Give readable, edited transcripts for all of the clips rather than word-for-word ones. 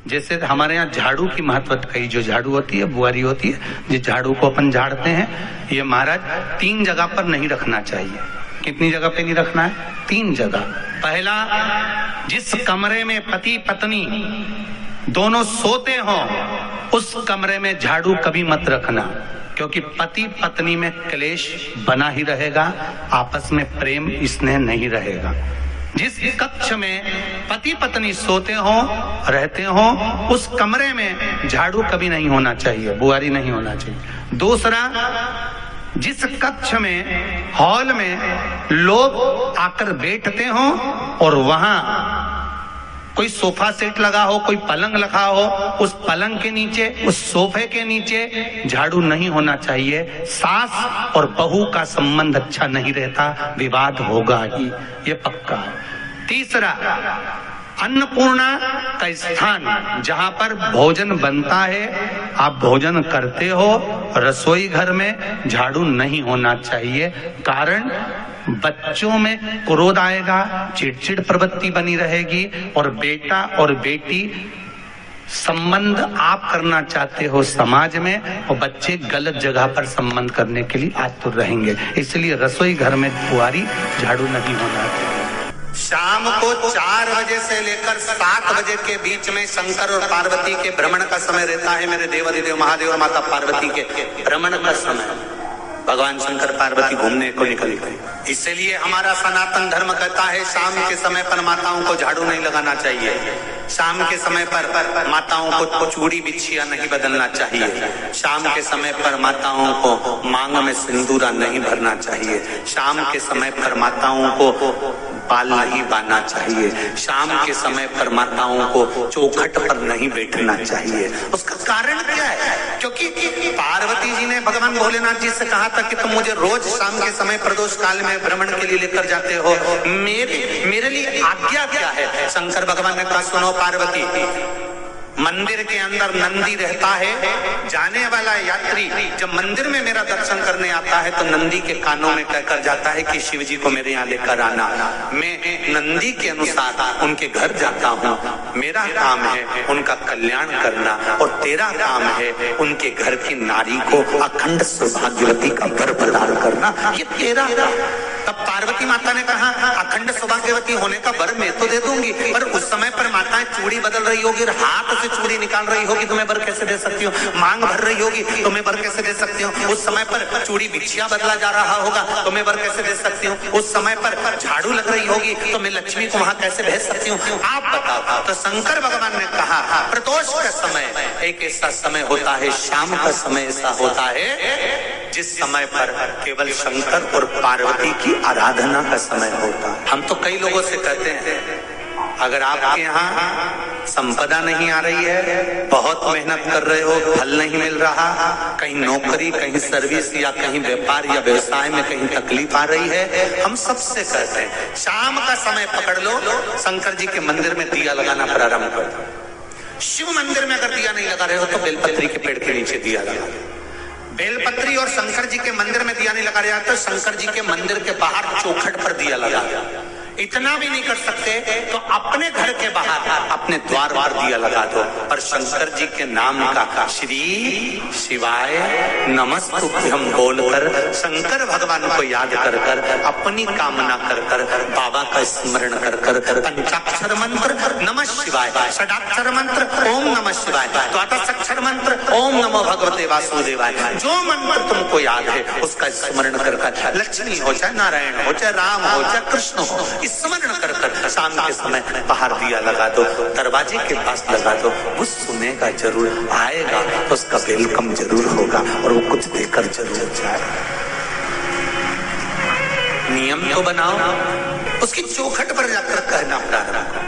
जैसे हमारे यहाँ झाड़ू की महत्वता कही, जो झाड़ू होती है, बुआरी होती है, जिस झाड़ू को अपन झाड़ते हैं, ये महाराज 3 जगह पर नहीं रखना चाहिए। कितनी जगह पे नहीं रखना है? 3 जगह। पहला, जिस कमरे में पति पत्नी दोनों सोते हो उस कमरे में झाड़ू कभी मत रखना, क्योंकि पति पत्नी में क्लेश बना ही रहेगा, आपस में प्रेम स्नेह नहीं रहेगा। जिस कक्ष में पति पत्नी सोते हो रहते हो उस कमरे में झाड़ू कभी नहीं होना चाहिए, बुआरी नहीं होना चाहिए। दूसरा, जिस कक्ष में हॉल में लोग आकर बैठते हो और वहां कोई सोफा सेट लगा हो, कोई पलंग लगा हो, उस पलंग के नीचे, उस सोफे के नीचे झाड़ू नहीं होना चाहिए। सास और बहू का संबंध अच्छा नहीं रहता, विवाद होगा ही, ये पक्का है। तीसरा, अन्नपूर्णा का स्थान जहां पर भोजन बनता है, आप भोजन करते हो, रसोई घर में झाड़ू नहीं होना चाहिए। कारण, बच्चों में क्रोध आएगा, चिड़चिड़ प्रवृत्ति बनी रहेगी, और बेटा और बेटी संबंध आप करना चाहते हो समाज में, और बच्चे गलत जगह पर संबंध करने के लिए आतुर रहेंगे। इसलिए रसोई घर में बुआरी झाड़ू नहीं होना चाहिए। शाम को 4 बजे से लेकर 7 बजे के बीच में शंकर और पार्वती के भ्रमण का समय रहता है। मेरे देवाधिदेव महादेव और माता पार्वती के भ्रमण का समय, भगवान शंकर पार्वती घूमने को निकल गए। इसलिए हमारा सनातन धर्म कहता है शाम के समय पर माताओं को झाड़ू नहीं लगाना चाहिए, शाम के समय पर माताओं को चूड़ी बिछिया नहीं बदलना चाहिए, शाम के समय पर माताओं को मांग में सिंदूरा नहीं भरना चाहिए, शाम के समय पर माताओं को बाल नहीं बांधना चाहिए, शाम के समय पर माताओं को चौखट पर नहीं बैठना चाहिए। उसका कारण क्या है? क्योंकि पार्वती जी ने भगवान भोलेनाथ जी से कहा था कि तुम मुझे रोज शाम के समय प्रदोष काल में भ्रमण के लिए लेकर जाते हो, मेरे लिए आज्ञा क्या है? शंकर भगवान ने कहा, सुनो पार्वती, मंदिर के अंदर नंदी रहता है, जाने वाला यात्री जब मंदिर में मेरा दर्शन करने आता है तो नंदी के कानों में कहकर जाता है कि शिव जी को मेरे यहाँ लेकर आना। मैं नंदी के अनुसार उनके घर जाता हूँ, मेरा काम है उनका कल्याण करना, और तेरा काम है उनके घर की नारी को अखंड सौभाग्यवती का वर प्रदान करना, ये तेरा। तब पार्वती माता ने कहा, अखंड सौभाग्यवती होने का वर मैं तो दे दूंगी, पर उस समय पर माताएं चूड़ी बदल रही होगी, हाथ से चूड़ी निकाल रही होगी, तुम्हें वर कैसे दे सकती हूँ? मांग भर रही होगी, तुम्हें वर कैसे दे सकती हूँ? उस समय पर चूड़ी बिछिया बदला जा रहा होगा, तुम्हें वर कैसे दे सकती हूँ? उस समय पर झाड़ू लग रही होगी, तो मैं लक्ष्मी को वहां कैसे भेज सकती हूँ? आप बताओ। तो शंकर भगवान ने कहा, प्रदोष का समय एक ऐसा समय होता है, शाम का समय ऐसा होता है जिस समय पर केवल शंकर और पार्वती की आराधना का समय होता है। हम तो कई लोगों से कहते हैं, अगर आपके यहाँ संपदा नहीं आ रही है, बहुत मेहनत कर रहे हो, फल नहीं मिल रहा, कहीं नौकरी, कहीं सर्विस या कहीं व्यापार या व्यवसाय में कहीं तकलीफ आ रही है, हम सबसे कहते हैं शाम का समय पकड़ लो, शंकर जी के मंदिर में दिया लगाना प्रारंभ कर दो। शिव मंदिर में अगर दिया नहीं लगा रहे हो तो बेलपत्री के पेड़ के नीचे दिया लगा। बेलपत्री और शंकर जी के मंदिर में दिया नहीं लगा रहा तो शंकर जी के मंदिर के बाहर चौखट पर दिया लगा। इतना भी नहीं कर सकते तो अपने घर के बाहर अपने द्वार पर दिया लगा दो, और शंकर जी के नाम का श्री शिवाय नमस्तुभ्यम बोलकर शंकर भगवान को याद कर कर, अपनी कामना कर कर, बाबा का स्मरण कर कर, पंचाक्षर मंत्र नमः शिवाय, षडाक्षर मंत्र ओम नमः शिवाय, द्वादशाक्षर मंत्र ओम नमो भगवते वासुदेवाय, जो मंत्र तुमको याद है उसका स्मरण कर कर, लक्ष्मी हो चाहे नारायण हो चाहे राम हो चाहे कृष्ण हो, स्मरण कर कर शाम के समय बाहर दिया लगा दो, दरवाजे के पास लगा दो, वो सुनेगा जरूर, आएगा तो उसका वेलकम जरूर होगा और वो कुछ देकर जरूर जाएगा। नियम तो बनाओ, उसकी चौखट पर जाकर कहना प्रारंभ।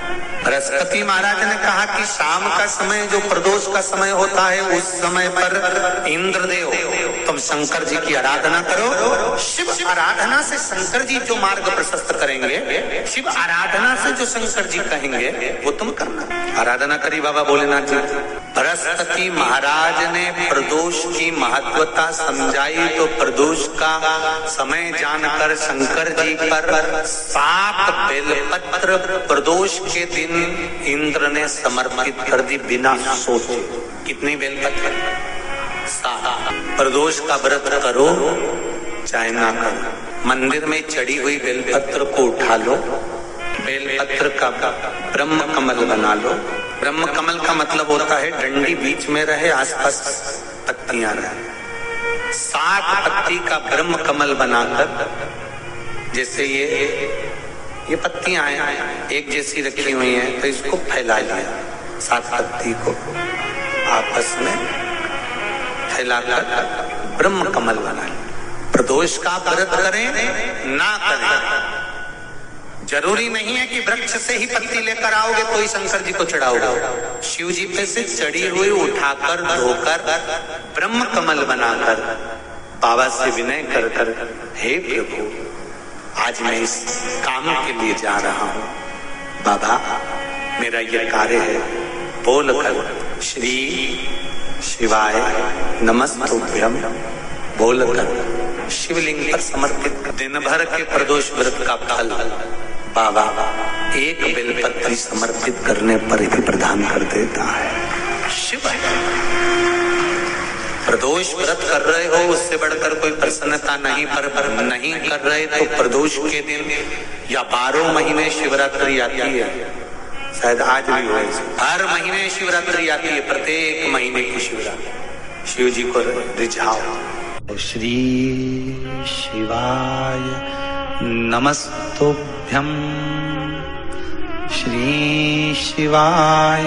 बृहस्पति महाराज ने कहा कि शाम का समय जो प्रदोष का समय होता है उस समय पर इंद्रदेव तुम शंकर जी की आराधना करो। शिव आराधना से शंकर जी जो मार्ग प्रशस्त करेंगे, शिव आराधना से जो शंकर जी कहेंगे वो तुम करना। आराधना करी बाबा भोलेनाथ जी, बृहस्पति महाराज ने प्रदोष की महत्वता समझाई तो प्रदोष का समय जानकर शंकर जी पर 7 बेलपत्र प्रदोष के दिन इंद्र ने समर्पित कर दी बिना सोचे। कितनी बेलपत्र? 7। प्रदोष का व्रत करो चाहे ना करो, मंदिर में चढ़ी हुई बेलपत्र को उठा लो, बेलपत्र का ब्रह्म कमल बना लो। ब्रह्म कमल का मतलब होता है डंडी बीच में रहे, आसपास पत्तियां रहे। 7 पत्ती का ब्रह्म कमल बनाकर, जैसे ये पत्तियां एक जैसी रखी हुई हैं, तो इसको फैला लिया। 7 पत्ती को आपस में फैलाकर ब्रह्म कमल बना लिया। प्रदोष का व्रत करें ना करें, जरूरी नहीं है कि वृक्ष से ही पत्ती लेकर आओगे तो ही शंकर जी को चढ़ाओगे। शिव जी पे से चढ़ी हुई उठाकर धोकर ब्रह्म कमल बनाकर बाबा से विनय कर कर, हे प्रभु आज मैं इस काम के लिए जा रहा हूँ, बाबा मेरा ये कार्य है, बोलकर श्री शिवाय नमस्तुभ्यम बोलकर शिवलिंग पर समर्पित। दिन भर के प्रदोष व्रत का फल बाबा एक बेलपत्री समर्पित करने पर ही प्रदान कर देता है। शिव है। प्रदोष व्रत कर रहे हो उससे बढ़कर कोई प्रसन्नता नहीं, पर नहीं कर रहे तो प्रदोष के दिन या 12 महीने शिवरात्रि आती है, शायद आज भी हो, हर महीने शिवरात्रि आती है, प्रत्येक महीने की शिवरात्रि शिव जी को रिझाओ। श्री शिवाय नमस्तुभ्यं, श्री शिवाय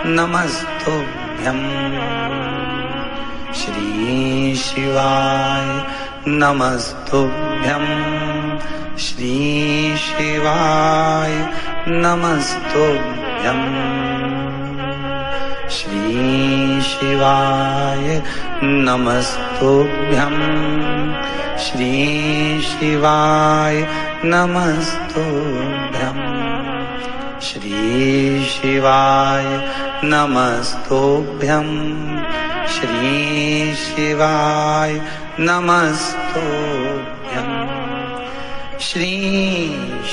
नमस्तुभ्यं, श्री शिवाय नमस्तुभ्यं, श्री शिवाय नमस्तुभ्यं, श्री शिवाय नमस्तुभ्यं, श्री शिवाय नमस्तुभ्यं, श्री शिवाय नमस्तुभ्यं, श्री शिवाय नमस्तुभ्यं, श्री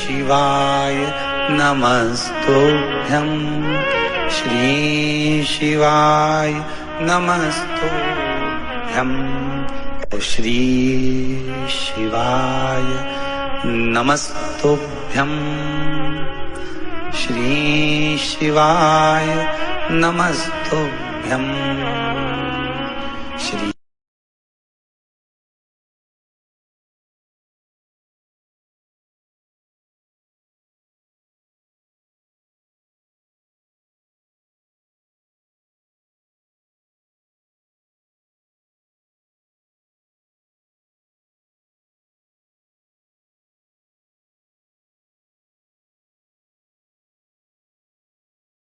शिवाय नमस्तुभ्यं, श्री शिवाय नमस्तुभ्यं, श्री शिवाय नमस्तुभ्यं, श्री शिवाय नमस्तुभ्यं, श्री